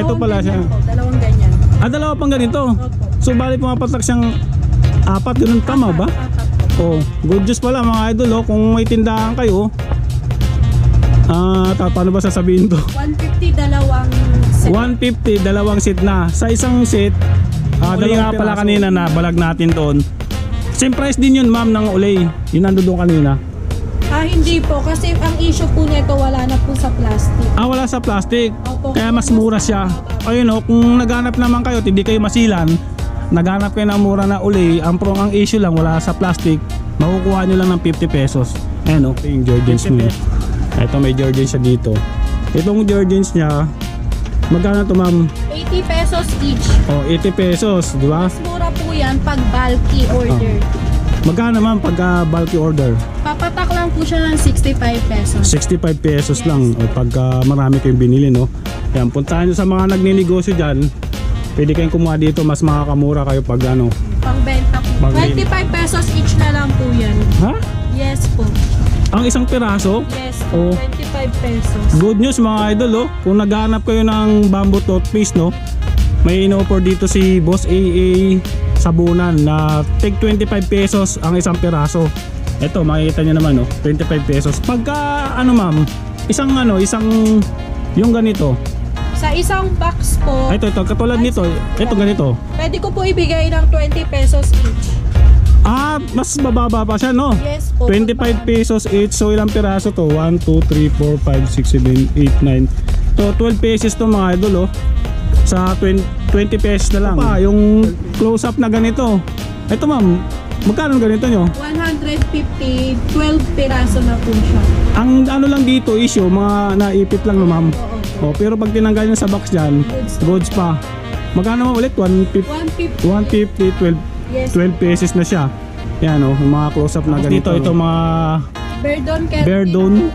ito pala siya. Po, dalawang ganyan. Dalawa pang ganito. Opo. So bali pumapatak siyang 4, ganun, tama ba? Apat po. Oh, good news pala mga idol, oh. Kung may tindahan kayo, paano ba sasabihin to? 150 dalawang set. 150, dalawang set na. Sa isang set, dalawa nga pala kanina na balag natin doon. Same price din yun ma'am ng ulay. Yun nando doon kanina. Hindi po, kasi ang issue po nito wala na po sa plastic. Wala sa plastic. Opo. Kaya mas mura siya. Ayun oh, kung naghanap naman kayo, hindi kayo masilan, naghanap kayo ng mura na ulay, ang issue lang wala sa plastic, makukuha nyo lang ng 50 pesos. Ayan oh, yung Jordans mo. Ito may Jordans siya dito. Itong Jordans niya, magkano to ma'am? 80 pesos each. 80 pesos, di ba? Mas mura po yan pag bulky order. Magkano ma'am pagka bulky order? Papatak lang po siya ng 65 pesos. 65 pesos lang o pagka marami kayong binili, no? Yan, puntahan nyo sa mga nagninegosyo dyan. Pwede kayong kumuha dito, mas makakamura kayo pag ano. Pangbenta po. 25 pesos each na lang po yan. Ha? Yes po. Ang isang piraso? Yes po, 25 pesos. Good news mga idol, oh. Kung naghahanap kayo ng bamboo toothpaste, no? May in-offer dito si Boss AA Sabunan na tig 25 pesos ang isang piraso. Ito makikita nyo naman, oh, 25 pesos. Pagka ano ma'am, isang yung ganito. Sa isang box po. Ito katulad nito, ito ganito. Pwede ko po ibigay ng 20 pesos each. Mas bababa pa siya, no? Yes po. 25 pesos each. So ilang piraso to? 1, 2, 3, 4, 5, 6, 7, 8, 9. So 12 pesos to mga idol, oh. Sa 20 pesos na lang. Yung close up na ganito. Ito ma'am, magkano ganito nyo? 150, 12 piraso na po siya. Ang ano lang dito issue, mga naipit lang, no ma'am? Oo. Pero pag tinanggal nyo sa box dyan, goods pa. Magkano mo ulit? 150, 12 Yes. 12 pesos na siya. Yan, oh, yung mga close up na ganito. Ito mga Verdon.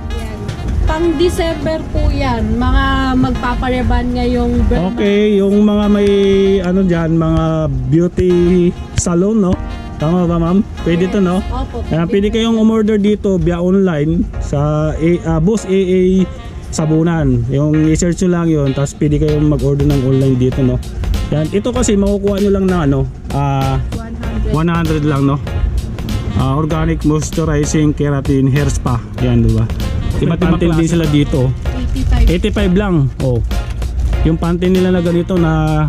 Pang December po yan. Mga magpapareban ngayong Okay, yung mga may ano dyan, mga beauty salon, no? Tama ba ma'am? Pwede to, no? Opo. Pwede kayong umorder dito via online sa Boss AA Sabunan. Yung i-search nyo lang yun, tapos pwede kayong mag-order ng online dito, no? Yan, ito kasi makukuha nyo lang na ano, 100 lang, no? Organic moisturizing keratin hair spa. Yan, diba? Iba't pantin din sila dito. 85 lang. Oh. Yung pantin nila na ganito na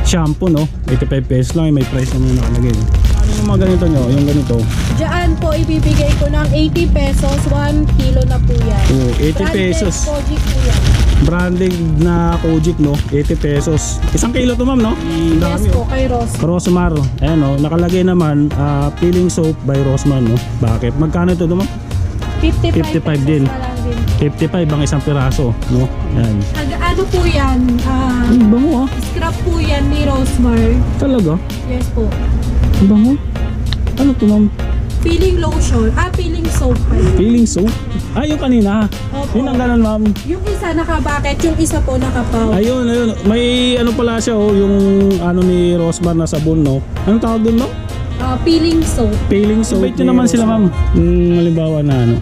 shampoo, no? 85 pesos lang. May price naman nakalagay. Ano yung mga ganito nyo? Yung ganito. Diyan po ibibigay ko ng 80 pesos. 1 kilo na po yan. Oh, 80 pesos. Kojic po yan. Branding na Kojic, no? 80 pesos. Isang kilo to ma'am, no? Yes po, kay Rosmar. Ayan, no? Nakalagay naman peeling soap by Rosmar, no? Bakit? Magkano ito ma'am? 55 din. 55 ang isang piraso, no? Yan. Ano po yan? Bango, Scrap po yan ni Rosmar. Talaga? Yes po. Bango. Ano to ma'am? Peeling lotion. Peeling soap. Peeling soap? Yung kanina. Opo. Yun ang ganun ma'am. Yung isa naka-bucket, yung isa po naka-pout. Ayun. May ano pala siya, oh, yung ano ni Rosmar na sabon, no? Anong tawag dun, no? Peeling soap. Peeling soap. Ito naman sila ma'am. Halimbawa na ano.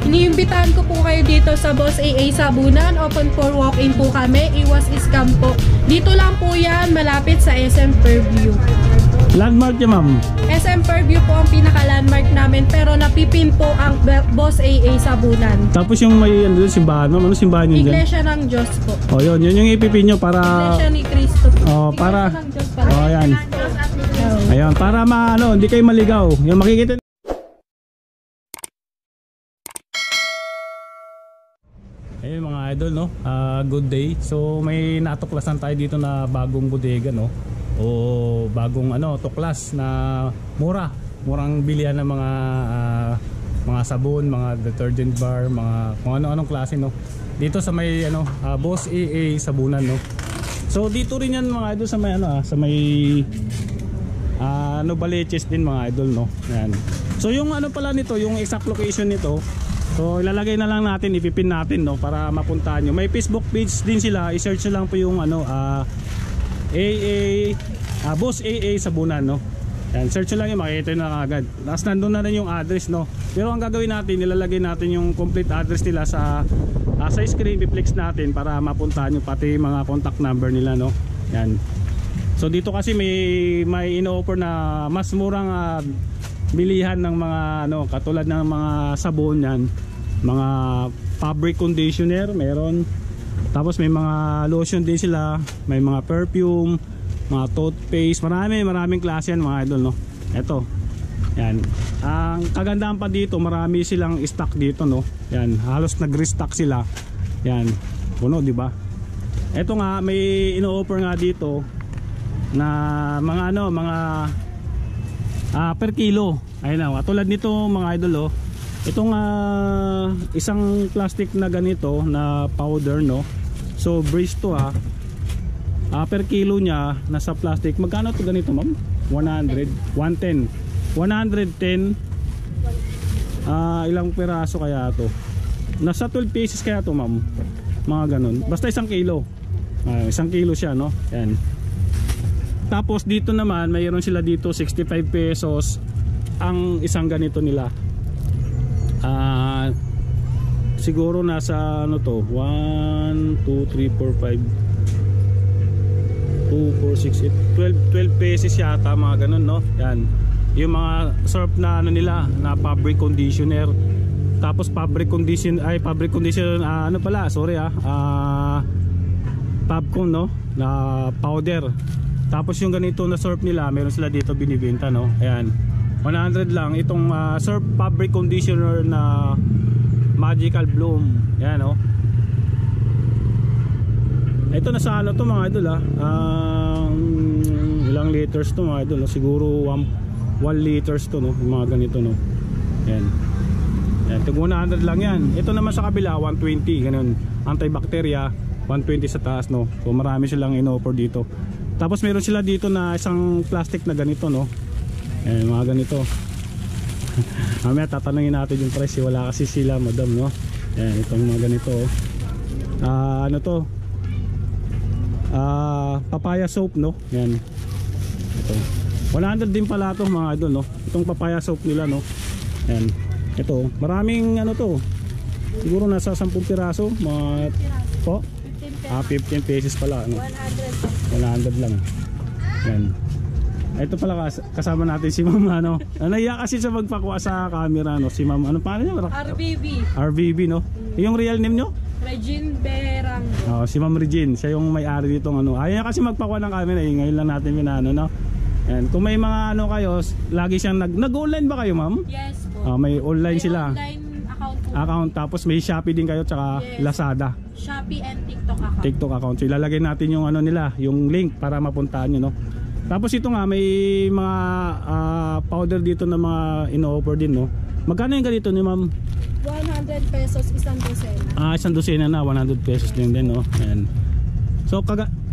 Iniimbitahan ko po kayo dito sa Boss AA Sabunan. Open for walk-in po kami. Iwas scam po. Dito lang po yan, malapit sa SM Fairview. Landmark niya ma'am? SM Fairview po ang pinaka-landmark namin, pero napipin po ang Boss AA Sabunan. Tapos yung may ano, simbahan ma'am, ano simbahan yun dyan? Iglesia ng Diyos po. Yun yung ipipin nyo para... Iglesia ni Cristo po. Para... Iglesia ng Diyos pala. Yan. Ayun, para hindi kayo maligaw. Yung makikita. Ayun mga idol, no? Good day. So may natuklasan tayo dito na bagong bodega, no? O bagong tuklas na murang bilihan ng mga sabon, mga detergent bar, mga kung ano-anong klase, no? Dito sa may Boss AA Sabunan, no? So dito rin yan mga idol sa may sa may Baleches din mga idol, no? Yan. So yung pala nito, yung exact location nito, so ilalagay na lang natin, ipipin natin, no, para mapuntahan nyo. May Facebook page din sila, i-search nyo lang po yung AA Boss AA Sabunan, no? Yan, search nyo lang yung makikita nyo na agad. Tapos nandun na rin yung address, no. Pero ang gagawin natin, nilalagay natin yung complete address nila sa screen, i-flex natin para mapuntahan nyo pati mga contact number nila, no. Yan. So dito kasi may ino-offer na mas murang bilihan ng mga ano, katulad ng mga sabon yan, mga fabric conditioner, meron. Tapos may mga lotion din sila, may mga perfume, mga toothpaste, maraming klase yan mga idol, no. Eto. Yan. Ang kagandahan pa dito, marami silang stock dito, no. Yan, halos nag-restock sila. Yan. Puno, di ba? Eto nga, may ino-offer nga dito na mga ano, mga per kilo. Ayun na, tulad nito mga idol, oh. Itong isang plastic na ganito na powder, no. So brace to per kilo niya nasa plastic. Magkano to ganito, ma'am? 100, 110. 110. Ilang piraso kaya to? Nasa 12 pieces kaya to, ma'am. Mga ganun. Basta 1 kilo. 1 kilo siya, no? Yan. Tapos dito naman, mayroon sila dito 65 pesos ang isang ganito nila. Siguro nasa ano to? 1, 2, 3, 4, 5 2, 4, 6, 8 12 pesos yata, mga ganun, no? Yan. Yung mga surf na ano nila, na fabric conditioner. Tapos fabric conditioner, ano pala, sorry Fabcon, no? Na powder. Tapos yung ganito na surf nila, meron sila dito binibenta, no? Ayan. 100 lang itong surf fabric conditioner na Magical Bloom. Ayan, no? Ito nasa ano to mga idol, ilang liters to mga idol, no? Siguro 1 liters to, no? Yung mga ganito, no? Ayan. Ayan, tig 100 lang yan. Ito naman sa kabila 120, ganun. Antibacteria 120 sa taas, no? So marami silang in-offer dito. Tapos meron sila dito na isang plastic na ganito, no? Ayan, mga ganito. Mamaya tatanungin natin yung price, wala kasi sila, madam, no? Ayan, itong mga ganito. Ano to? Papaya soap, no? Yan. Ito. 100 din pala to mga idol, no? Itong papaya soap nila, no? Yan. Ito, maraming ano to. Siguro nasa 10 piraso, mga po. 15 pesos pala, no? 100 lang. Yan. Ito pala kasama natin si Ma'am, ano? Naiya kasi sa magpakuha sa camera, no? Si Ma'am, ano pa niya? RVB, no? Yung real name nyo? Regine Berang. Si Ma'am Regine, siya yung may-ari dito, ano. Ayaw kasi magpakuha ng camera, ngayon lang natin minano, no? And kung may mga ano kayo, lagi siyang nag-online ba kayo, ma'am? Yes po. May online may sila. Online account po. Tapos may Shopee din kayo tsaka Yes. Lazada. Shopee and TikTok account. TikTok account. So ilalagay natin yung ano nila, yung link para mapuntahan nyo, no? Tapos ito nga, may mga powder dito na mga ino-offer din, no? Magkano yung ganito ni ma'am? 100 pesos isang dosena. Isang dosena na, 100 pesos din, no? Ayan. So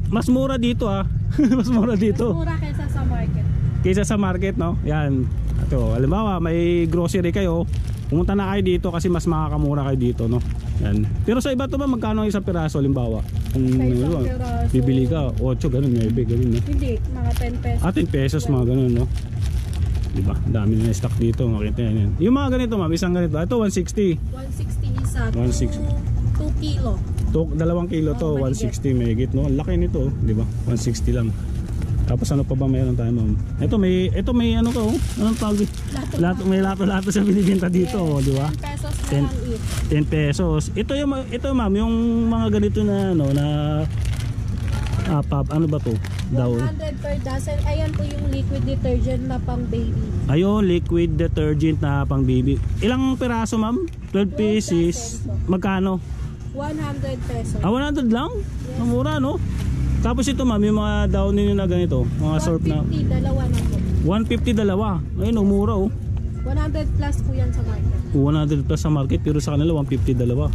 mas mura dito, mas mura dito. Mas mura kaysa sa market. Kaysa sa market, no? Yan. Ito, halimbawa, may grocery kayo, pumunta na kayo dito kasi mas makakamura kayo dito, no? Yan. Pero sa iba to ba, magkano isang piraso, halimbawa? Kung piraso, bibili ka, 8, ganun, 9, ganun, no? Hindi, mga 10 pesos. 10 pesos, mga ganun, no? Diba? Dami na stock dito, makita yan. Yung mga ganito, ma'am, isang ganito. Ito, 160. 160 isa. 160. 2 kilo. 2 kilo to, 160 megit, no? Laki nito, di ba? 160 lang. Tapos ano pa ba mayroon tayo, ma'am? Ito may ano to, anong tawag? May lato-lato sa binibenta dito, yes. Di ba? 10 pesos na lang each. 10 pesos. Ito ma'am, yung mga ganito na ano na ano ba to? 100 per dozen. Ayan po yung liquid detergent na pang baby. Ayun, liquid detergent na pang baby. Ilang piraso, ma'am? 12 pieces. Magkano? 100 pesos. 100 lang? Yes. Ang mura, no? Tapos ito, ma'am, yung mga daw ninyo na ganito, mga surf na 150, dalawa na po. 150 dalawa. Ayun, mura, oh. 100 plus po yan sa market. 100 plus sa market, pero sa kanila 150 dalawa.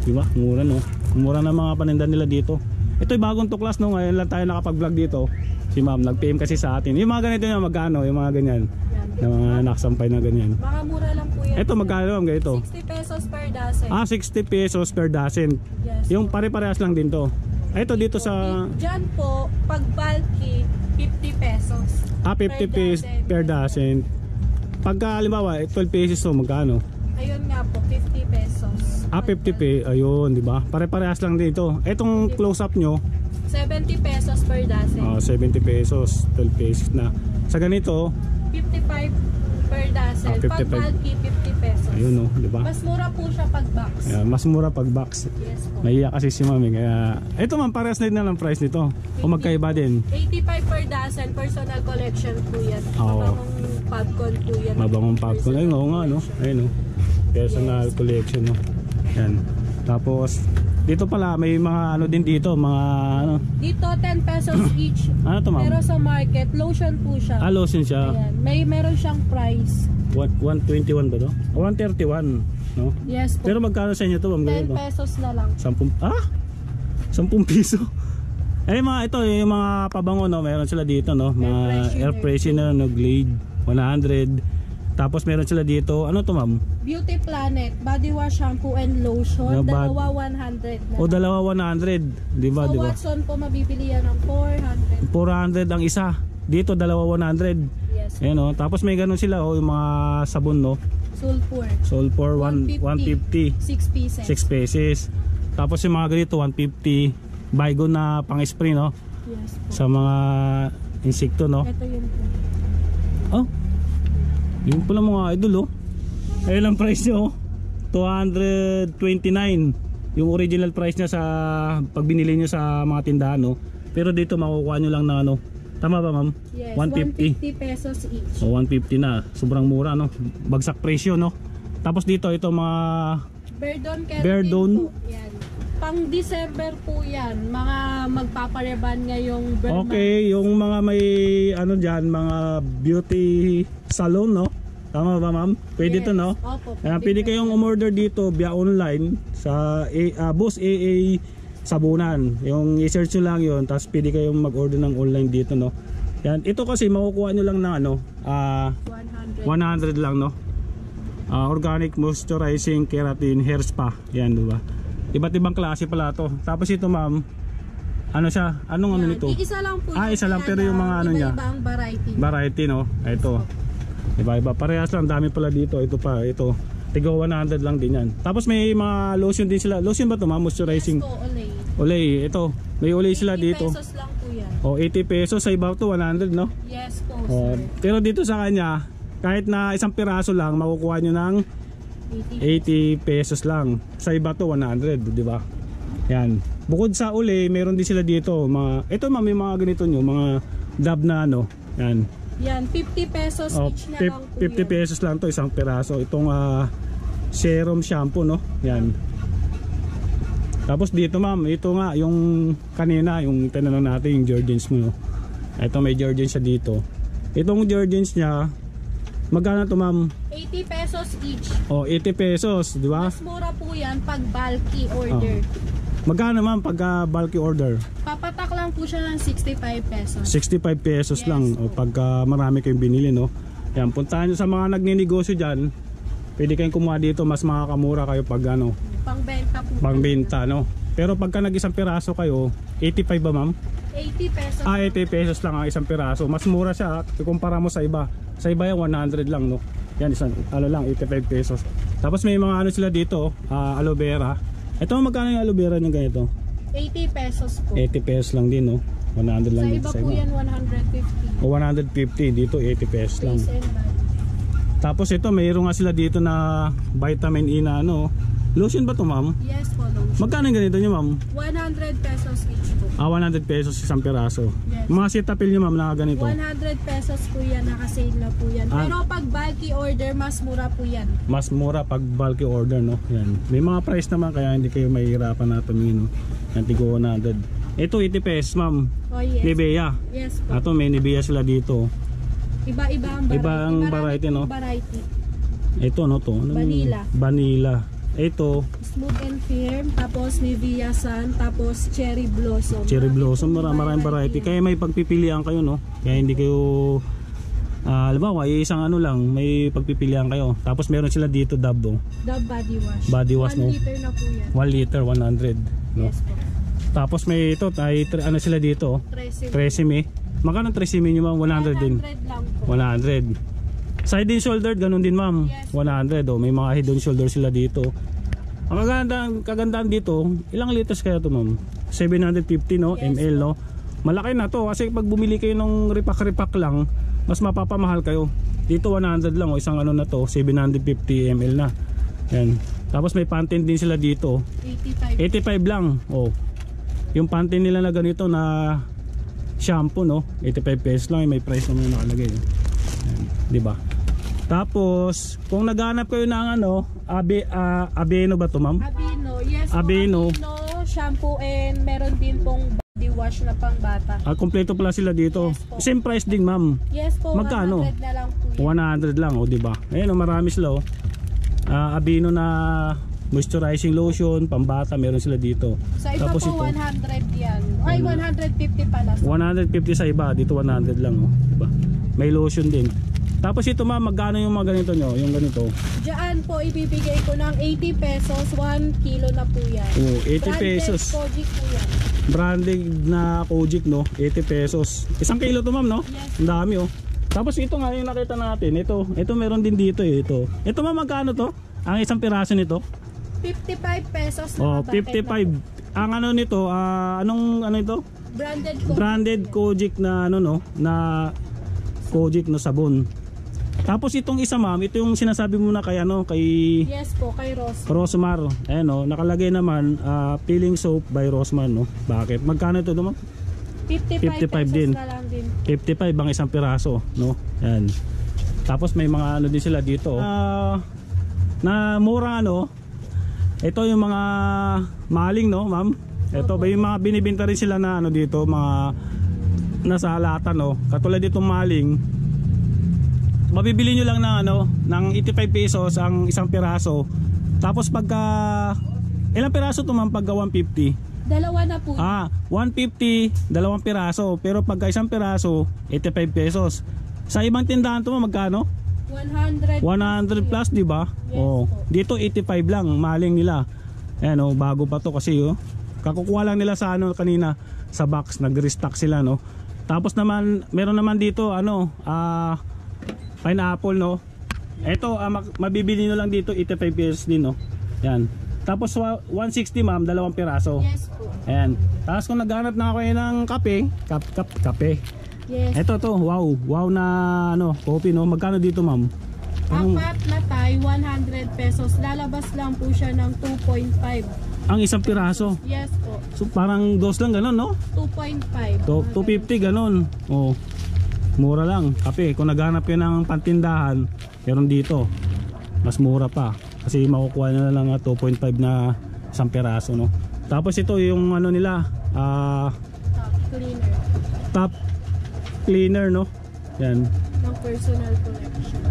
Diba? Mura, no? Mura na mga paninda nila dito. Ito yung bagong tuklas, no? Ngayon lang tayo nakapag-vlog dito. Si ma'am, nag-PM kasi sa atin. Yung mga ganito na magkano, yung mga ganyan. Yan. Na mga nakasampay na ganyan. Mga mura lang po yan. Ito, magkano, ma'am, ganito? 60 pesos per dozen. 60 pesos per dozen. Yes. Yung pare-parehas lang din to. Ito dito sa... Diyan po, pag bulky, 50 pesos. 50 pesos per dozen. Pagka halimbawa 12 pesos to magkano? Ayun nga po, 50 pesos. 50 pesos, ayun, di ba? Pare-parehas lang dito. Etong close-up nyo, 70 pesos per dozen. 70 pesos, 12 pesos na. Sa ganito, 55 per dozen. 55. Pag bulky, 50 pesos. ayun o, di ba? Mas mura po siya pag box. Mas mura pag box. Yes po. Naiya kasi si mami, kaya ito man, parehas na din na lang price nito. O magkaiba din. 85 per dozen, personal collection po yan. Oo. Mabangong popcorn po yan. Mabangong popcorn. Ayun o nga, no? Ayun o. Personal Yes. collection, no? Yan. Tapos, dito pala, may mga ano din dito, mga ano. Dito, 10 pesos each. Ano to, ma'am? Pero sa market, lotion po siya. Lotion siya. Ayan. Meron siyang price. 121 ba to? 131, no? Yes po. Pero magkano sa inyo to, ma'am? 10 Ganito? pesos na lang. 10 piso. Mga ito, yung mga pabango, no? Meron sila dito, no? Mga air freshener, no? Glade, 100. Tapos meron sila dito, ano to, ma'am? Beauty Planet, body wash, shampoo and lotion. Dalawa 100 na. O dalawa 100, di ba? So Di ba? Watson po mabibili yan ng 400. 400 ang isa. Dito dalawa 100. Yes. Ayan, no? Tapos may ganun sila, yung mga sabon, no? Sulfur. Sulfur 150. 6 pieces. 6 pesos. Tapos yung mga ganito 150. Baygon na pang-spray, no? Yes po. Sa mga insekto, no? Ito yun po. Oh. Yun pala mga idol, oh. Ayun ang price nyo, oh. 229. Yung original price niya sa pag binili nyo sa mga tindahan, no? Pero dito makukuha nyo lang na ano. Tama ba, ma'am? Yes, 150. 150 pesos each. O 150 na. Sobrang mura, no? Bagsak presyo, no? Tapos dito, ito mga Verdon keratin Verdon. po. Yan. Pang December po yan. Mga magpapareban ngayong okay, yung mga may ano dyan, mga beauty salon, no? Tama ba, ma'am? Pwede Yes. to, no? Opo. Pwede kayong umorder dito via online sa Boss AA Sabunan. Yung i-search nyo lang yun, tapos pwede kayong mag-order ng online dito, no? Yan, ito kasi makukuha nyo lang ng ano, 100. 100 lang, no? Organic moisturizing keratin hair spa. Yan, diba? Iba't ibang klase pala to. Tapos ito, ma'am, ano siya? Anong ano nito? Isa lang po. Isa lang, pero yung mga ano niya, iba-iba ang variety. variety, no? Ito. Iba-iba. Parehas lang. Dami pala dito. Ito pa. Ito. Tigo 100 lang din yan. Tapos may mga lotion din sila. Lotion ba ito, ma'am? Moisturizing. Yes po, Olay. Olay. Ito. May olay sila 80 dito. pesos lang po yan. 80 pesos. Sa iba to 100, no? Yes po, Oh, sir. pero dito sa kanya, kahit na isang piraso lang, makukuha nyo ng 80. 80 pesos lang. Sa iba to 100, di ba? Yan. Bukod sa uli, meron din sila dito. Ito, ma'am, may mga ganito nyo. Mga dab na ano. Yan. Yan, 50 pesos each na lang po 50 pesos lang to isang piraso. Itong serum shampoo, no? Yan. Tapos dito, ma'am, ito nga yung kanina, yung tinanong natin, yung Jordan's mo, no? Ito may Jordan's siya dito. Itong Jordan's niya, magkano to, ma'am? 80 pesos each. 80 pesos, di ba? Mas mura po yan pag bulky order. Magkano, ma'am, pagka bulky order? Papatak lang po siya ng 65 pesos. 65 pesos Yes, lang. po. O pagka marami kayong binili, no? Yan, puntahan nyo sa mga nagninegosyo dyan. Pwede kayong kumuha dito, mas makakamura kayo pag ano, Pangbenta po. pangbenta, no? Pero pagka nag-isang piraso kayo, 85 ba, ma'am? 80 pesos. 80 pesos lang ang isang piraso. Mas mura siya ikumpara mo sa iba. Sa iba yung 100 lang, no? Yan, isang, ano lang, 85 pesos. Tapos may mga ano sila dito, aloe vera. Ito, magkano yung aloe vera nyo ganito? 80 pesos po. 80 pesos lang din, no? 100 lang Sa dito iba po yan 150. O 150, dito 80 pesos lang. Face and body. Tapos ito, mayroon nga sila dito na vitamin E na ano. Lotion ba to, ma'am? Yes po, lotion. Magkano yung ganito nyo, ma'am? 100 pesos each po. 100 pesos isang piraso. Yes. Mga Cetaphil nyo, ma'am, na ganito. 100 pesos po yan, nakasale na po yan. Pero pag bulky order, mas mura po yan. Mas mura pag bulky order, no? Yan. May mga price naman, kaya hindi kayo mahihirapan na tumingin, no? Yan, tigo 100. Ito, 80 pesos, ma'am. Oh yes. Nivea. Yes po. Ato, may Nivea sila dito. Iba-iba ang variety. Iba ang variety, no? Variety. Ito, no to? Ano Vanilla. Vanilla. Ito, Smooth and firm, tapos Nivea Sun, tapos Cherry Blossom. Cherry Blossom, maraming variety. Kaya may pagpipilian kayo, no? Kaya hindi kayo halimbawa, isang ano lang, may pagpipilian kayo. Tapos meron sila dito Dove, no? Dove body wash. Body wash, 1 no? liter na po yan. 1 liter, 100, no? Yes po. Tapos may ito, ano sila dito? Tresemme. Tresemme. Magkano 3 semi nyo ma'am? 100 din. 100 lang po. 100. Side and shoulder, ganun din ma'am. Yes. 100 oh. May mga head and shoulder sila dito. Ang kagandaan dito, ilang liters kaya to ma'am? 750 no? Yes, ml no? Malaki na to kasi pag bumili kayo ng ripak-ripak lang, mas mapapamahal kayo. Dito 100 lang oh. Isang ano na to, 750 ml na. Yan. Tapos may Pantene din sila dito. 85 lang. Oh. Yung Pantene nila na ganito na shampoo no, 85 pesos lang, may price naman yung nakalagay. Yan, 'di ba? Tapos, kung naghanap kayo ng ano, Aveeno ba to, ma'am? Aveeno, yes. Aveeno. Aveeno, shampoo and meron din pong body wash na pang bata. Kompleto pala sila dito. Yes po. Same price din, ma'am. Yes po, Magkano? 100 na lang po yan. 100 lang, oh, 'di ba? Ayun, oh, marami sila oh. Aveeno na moisturizing lotion, pambata, meron sila dito. Sa iba Tapos po, 100 yan. Ay, 150 pala. 150 sa iba, dito 100 lang oh, 'di ba? May lotion din. Tapos ito ma'am, magkano yung mga ganito nyo? Yung ganito? Diyan po, ibibigay ko ng 80 pesos, 1 kilo na po yan. Oh, 80 Branded pesos. Kojic po yan. Branded na Kojic no, 80 pesos. Isang kilo to ma'am no? Yes. Ang dami oh. Tapos ito nga yung nakita natin, ito meron din dito eh, ito. Ito ma'am, magkano to? Ang isang piraso nito? 55 pesos na Oh, bakit 55. Ang ano nito, anong ano ito? Branded Kojic. Branded Kojic na ano no, na Kojic no sabon. Tapos itong isa ma'am, ito yung sinasabi mo na kay ano, kay Yes po, kay Ross. Rosmar. Ayan no, nakalagay naman peeling soap by Rosmar no. Bakit? Magkano ito ma'am? 55 pesos din. na lang din. 55 ang isang piraso no. Ayan. Tapos may mga ano din sila dito. Na mura ano. Ito yung mga maling no, ma'am. Ito ba yung mga binibenta rin sila na ano dito, mga nasa lata no. Katulad ditong maling. Mabibili nyo lang ng ano, ng 85 pesos ang isang piraso. Tapos pagka ilang piraso to ma'am pagka 150? Dalawa na po. 150, dalawang piraso. Pero pagka isang piraso, 85 pesos. Sa ibang tindahan to ma'am, magkano? 100 plus, di ba? Yes, Oh, po. dito 85 lang maling nila. Ayan oh, bago pa to kasi oh. Kakukuha lang nila sa ano kanina sa box, nag-restock sila no. Tapos naman meron naman dito ano, pineapple no. Ito mabibili nyo lang dito 85 pesos din no. Yan. Tapos 160 ma'am, dalawang piraso. Yes po. Ayan. Tapos kung naghanap na ako ng kape. Yes. Ito to, wow na ano, coffee no. Magkano dito ma'am? Apat na tayo, 100 pesos. Lalabas lang po siya ng 2.5. Ang isang piraso. Yes po. So parang dos lang ganun no? 2.5. 250 ganun. Oh. Mura lang. Kape, kung naghanap kayo ng pantindahan, meron dito. Mas mura pa. Kasi makukuha nyo na lang 2.5 na isang piraso no. Tapos ito yung ano nila, top cleaner no. Yan. Ng personal collection.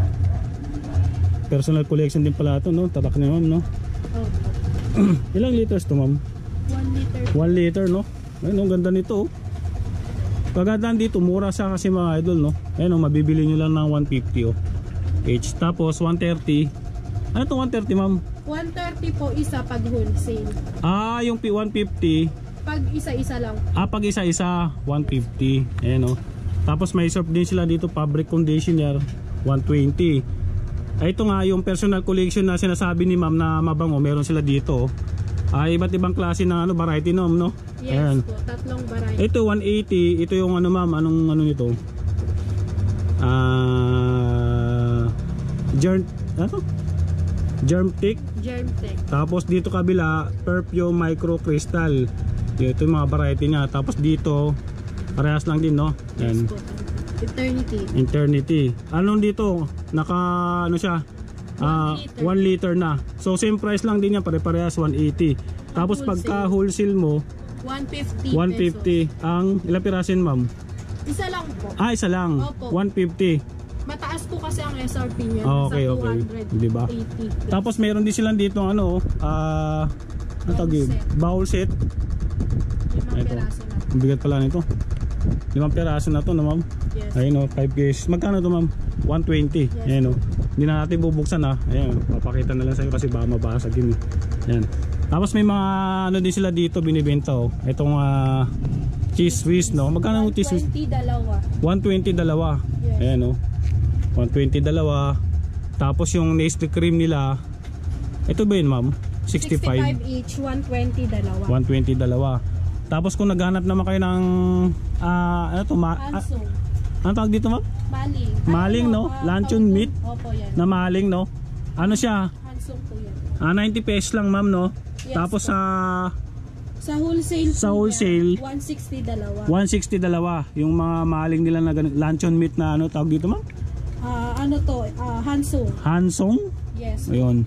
Personal collection din pala ito no. Tabak ni ma'am no. Oh. Ilang liters to ma'am? 1 liter. 1 liter no. Ayun, ang ganda nito oh. Kagandaan dito, mura sa kasi mga idol no. Ayun oh, mabibili nyo lang ng 150 oh. Each. Tapos 130. Ano itong 130 ma'am? 130 po isa pag wholesale. Yung P150. Pag isa-isa lang. Pag isa-isa 150. Ayun oh. Tapos may surf din sila dito, fabric conditioner 120. Ito nga yung personal collection na sinasabi ni ma'am na mabango, meron sila dito. Iba't ibang klase ng ano, variety no. Yes Ayan. po, tatlong variety. Ito 180, ito yung ano ma'am, anong ano nito? Germtech. Germtech. Tapos dito kabila, Perfume Micro Crystal. Ito yung mga variety niya. Tapos dito, parehas lang din no. Ayan. Yes po. Eternity. Anong dito? Naka ano siya? 1 liter na. So same price lang din yan, pare-parehas 180. Tapos pagka wholesale mo 150 150. Ang ilang pirasin ma'am? Isa lang po. Isa lang. Opo. 150. Mataas po kasi ang SRP niya. Okay. Sa 280. Diba? Tapos meron din silang dito ano, ano tawag yun? Bowl set. 5 piraso na. Ang bigat pala nito. 5 piraso na to no ma'am. Yes. Ayun o, 5 case. Magkano to ma'am? 120. Yes. Ayan o. Hindi na natin bubuksan ha. Ayan, papakita na lang sa'yo kasi baka mabasag yun. Ayan. Tapos may mga ano din sila dito binibenta o. Itong Cheese Swiss, no? Magkano yung cheese Swiss? 120 dalawa. 120 dalawa. Yes. Ayan, no? 120 dalawa. Tapos yung Nestle cream nila, ito ba yun, ma'am? 65 each, 120 dalawa. 120 dalawa. Tapos kung naghanap naman kayo ng ano to, Hansong. ano tawag dito, ma'am? Maling. Maling, no? Luncheon meat Opo, yan. na maling, no? Ano siya? Hansong po yan. 90 pesos lang, ma'am, no? Yes, Tapos sa wholesale Sa po wholesale, yan, 160 dalawa. 160 dalawa. Yung mga maling nila na luncheon meat na ano tawag dito, ma'am? Ano to? Hansong. Hansong? Yes. Ayun.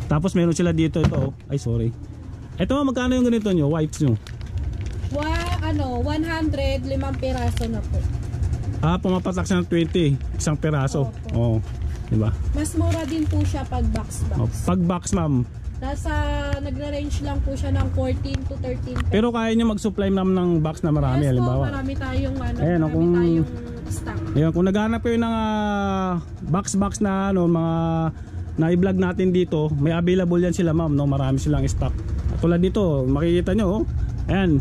Tapos meron sila dito ito. Oh. Ay, sorry. Ito, magkano yung ganito nyo? Wipes nyo? 100, 5 piraso na po. Pumapatak siya ng 20. Isang peraso. Oo. Diba? Mas mura din po siya pag box. Oh, pag box, ma'am. Nagra-range lang po siya ng 14 to 13 pesos. Pero kaya nyo mag-supply, ma'am, ng box na marami. Yes po, halimbawa. marami tayong Ayan, marami kung- tayong stock. Ayun, kung naghanap kayo ng box na ano, mga na-i-vlog natin dito, may available yan sila, ma'am, no? Marami silang stock. At tulad dito, makikita nyo, oh. Ayan.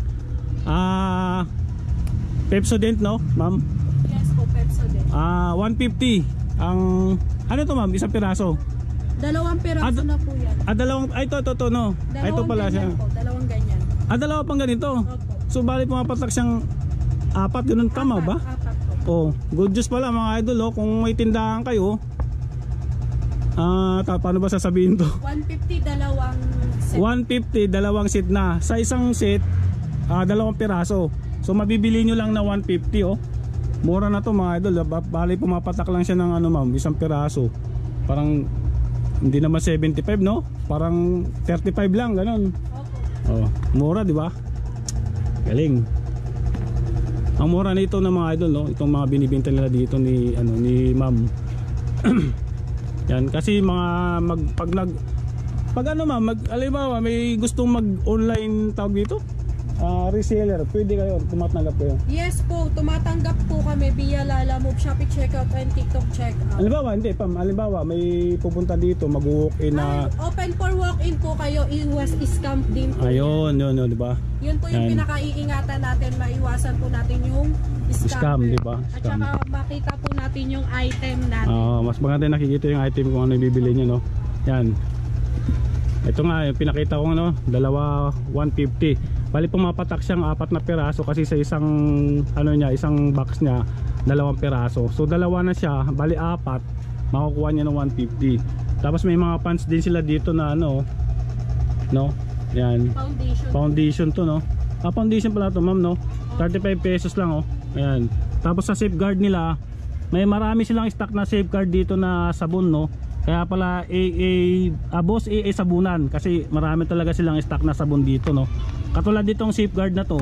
Pepsodent, no, ma'am? Yes po, Pepsodent. 150 ang ano to, ma'am? Isang piraso. 2 piraso na po yan. Dalawang, ay ito, no. Ay, ito pala siya. Po, 2 ganyan. Dalawa pang ganito. Opo. So, bali pumapatak siyang 4, ganun, tama ba? 4 po. Oh, good news pala mga idol, oh. Kung may tindahan kayo, paano ba sasabihin to? 150 dalawang set. 150, dalawang set na. Sa isang set, 2 piraso. So mabibili nyo lang na 150, oh. Mura na to mga idol. Bali pumapatak lang siya ng ano, ma'am, isang piraso. Parang hindi naman 75, no? Parang 35 lang, ganun. Opo. Oh, mura, di ba? Galing. Ang mura nito ng mga idol, no? Itong mga binibenta nila dito ni ma'am. Yan, kasi mga pag ano, ma'am, halimbawa may gustong mag-online tawag dito, reseller, pwede kayo, tumatanggap kayo. Yes po, tumatanggap po kami via Lalamove, Shopee Checkout and TikTok Checkout. Halimbawa, hindi, pam, halimbawa may pupunta dito, mag-walk-in na, Open for walk-in po kayo, iwas scam din po. ayun, yun, di ba? Yun po yung Yan. pinakaiingatan natin, maiwasan po natin yung Scam, scammer. di ba? At Scam. saka makita po natin yung item natin. Mas maganda nakikita yung item kung ano ibibili nyo, no? Yan. Ito nga, yung pinakita ko, no? Dalawa 150. Bali pumapatak siyang 4 na piraso kasi sa isang ano niya, isang box niya 2 piraso. So dalawa na siya, bali 4, makukuha niya ng 150. Tapos may mga pants din sila dito na ano, no? Yan. Foundation to, no? Foundation pala to, ma'am, no? 35 pesos lang, oh. Ayan. Tapos sa safeguard nila, may marami silang stock na safeguard dito na sabon, no? Kaya pala Boss AA Sabunan kasi marami talaga silang stock na sabon dito, no? Katulad ditong safeguard na to.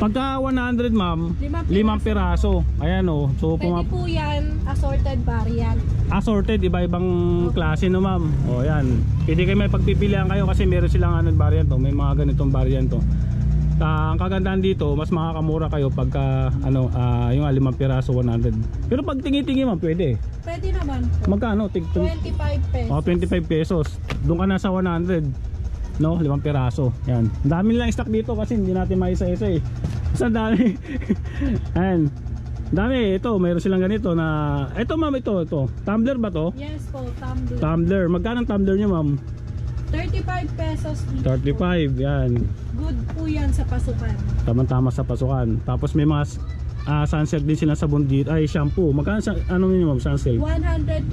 Pagka 100, ma'am, 5 piraso. Ayan, oh. So Pwede po yan, assorted variant. assorted, iba-ibang klase, no, ma'am. O yan. Pwede kayo may pagpipilian kayo kasi meron silang variant, oh. May mga ganitong variant, oh. Ang kagandahan dito, mas makakamura kayo pagka yung 5 piraso 100. Pero pag tingi-tingi, ma'am, pwede. Pwede naman po. Magkano? 25 pesos. 25 pesos. Doon ka na sa 100, no? 5 piraso. Yan. Ang dami lang stock dito kasi hindi natin maisa-isa, eh. Basta dami. Ayan. Dami. Ito, mayroon silang ganito na, ito, ma'am, ito. Tumbler ba to? Yes po, tumbler. Tumbler. Magkano ang tumbler nyo, ma'am? 35 pesos each. 35. Yan. Good po yan sa pasukan. Tama-tama sa pasukan. Tapos may mga sunsilk din sila sabon dito. Ay, shampoo. Magkano ano nyo, ma'am, sunsilk? 100